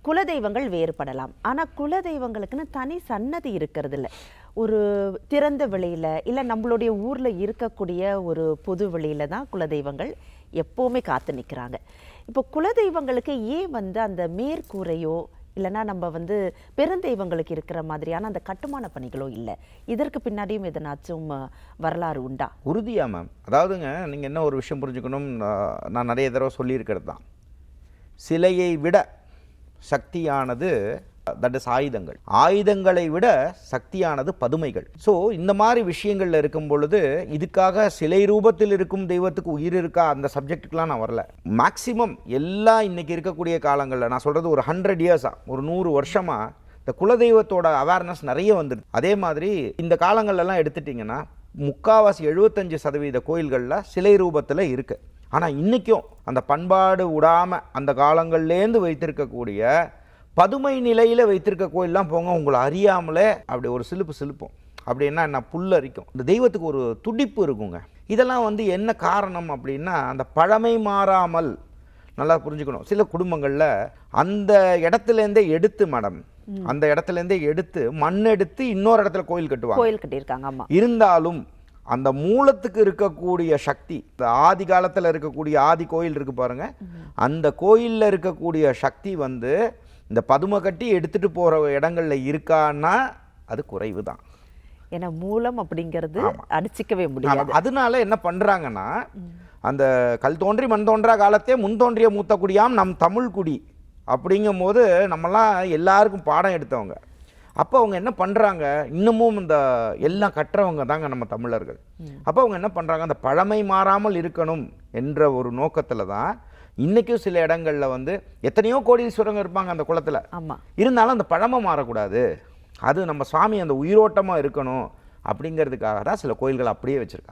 குலதெய்வங்கள் வேறுபடலாம். ஆனா குலதெய்வங்களுக்குன்னு தனி சன்னதி இருக்கிறது இல்ல. ஒரு திறந்த வெளியில, இல்ல நம்மளுடைய ஊர்ல இருக்கக்கூடிய ஒரு பொது வெளியில தான் குலதெய்வங்கள் எப்பவுமே காத்து நிக்கிறாங்க. இப்போ குலதெய்வங்களுக்கு ஏன் வந்து அந்த மேற்கூரையோ, இல்லைன்னா நம்ம வந்து பெருந்தெய்வங்களுக்கு இருக்கிற மாதிரியான அந்த கட்டுமான பணிகளோ இல்லை? இதற்கு பின்னாடியும் எதனாச்சும் வரலாறு உண்டா? உறுதியா மேம். அதாவதுங்க, நீங்கள் என்ன ஒரு விஷயம் புரிஞ்சுக்கணும், நான் நிறைய தடவை சொல்லியிருக்கிறது தான். சிலையை விட சக்தியானது தட் இஸ் ஆயுதங்கள். ஆயுதங்களை விட சக்தியானது பதுமைகள். ஸோ இந்த மாதிரி விஷயங்கள்ல இருக்கும் பொழுது இதுக்காக சிலை ரூபத்தில் இருக்கும் தெய்வத்துக்கு உயிர் இருக்கா அந்த சப்ஜெக்டுக்கெலாம் நான் வரல. மேக்சிமம் எல்லாம் இன்னைக்கு இருக்கக்கூடிய காலங்களில் நான் சொல்கிறது ஒரு 100 இயர்ஸாக, ஒரு 100 வருஷமாக இந்த குலதெய்வத்தோட அவேர்னஸ் நிறைய வந்துடுது. அதே மாதிரி இந்த காலங்கள்லாம் எடுத்துட்டிங்கன்னா முக்காவாசி 75% கோயில்களில் சிலை ரூபத்தில் இருக்குது. ஆனால் இன்றைக்கும் அந்த பண்பாடு விடாமல் அந்த காலங்கள்லேருந்து வைத்திருக்கக்கூடிய பதுமை நிலையில் வைத்திருக்க கோயிலெலாம் போங்க, உங்களை அறியாமலே அப்படி ஒரு சிலுப்போம். அப்படின்னா என்ன, புல்லரிக்கும். இந்த தெய்வத்துக்கு ஒரு துடிப்பு இருக்குங்க. இதெல்லாம் வந்து என்ன காரணம் அப்படின்னா, அந்த பழமை மாறாமல், நல்லா புரிஞ்சுக்கணும். சில குடும்பங்களில் அந்த இடத்துலேருந்தே எடுத்து மேடம், அந்த இடத்துலேருந்தே எடுத்து மண் எடுத்து இன்னொரு இடத்துல கோயில் கட்டியிருக்காங்க. ஆமாம். இருந்தாலும் அந்த மூலத்துக்கு இருக்கக்கூடிய சக்தி, இந்த ஆதி காலத்தில் இருக்கக்கூடிய ஆதி கோயில் இருக்கு பாருங்க, அந்த கோயிலில் இருக்கக்கூடிய சக்தி வந்து இந்த பதுமை கட்டி எடுத்துட்டு போகிற இடங்கள்ல இருக்கான்னா அது குறைவு தான். ஏன்னா மூலம் அப்படிங்கிறது அடிச்சிக்கவே முடியாது. அதனால என்ன பண்ணுறாங்கன்னா, அந்த கல் தோன்றி மண் தோன்றா காலத்தே முன் தோன்றிய மூத்த குடியாம் நம் தமிழ் குடி அப்படிங்கும் போது நம்மலாம் எல்லாருக்கும் பாடம் எடுத்தவங்க. அப்போ அவங்க என்ன பண்ணுறாங்க, இன்னமும் இந்த எல்லாம் கட்டுறவங்க தாங்க நம்ம தமிழர்கள். அப்போ அவங்க என்ன பண்ணுறாங்க, அந்த பழமை மாறாமல் இருக்கணும் என்ற ஒரு நோக்கத்தில் தான் இன்றைக்கும் சில இடங்களில் வந்து எத்தனையோ கோடீஸ்வரங்க இருப்பாங்க அந்த குளத்தில். ஆமாம். இருந்தாலும் அந்த பழமை மாறக்கூடாது, அது நம்ம சுவாமி அந்த உயிரோட்டமாக இருக்கணும் அப்படிங்கிறதுக்காக தான் சில கோயில்கள் அப்படியே வச்சுருக்காங்க.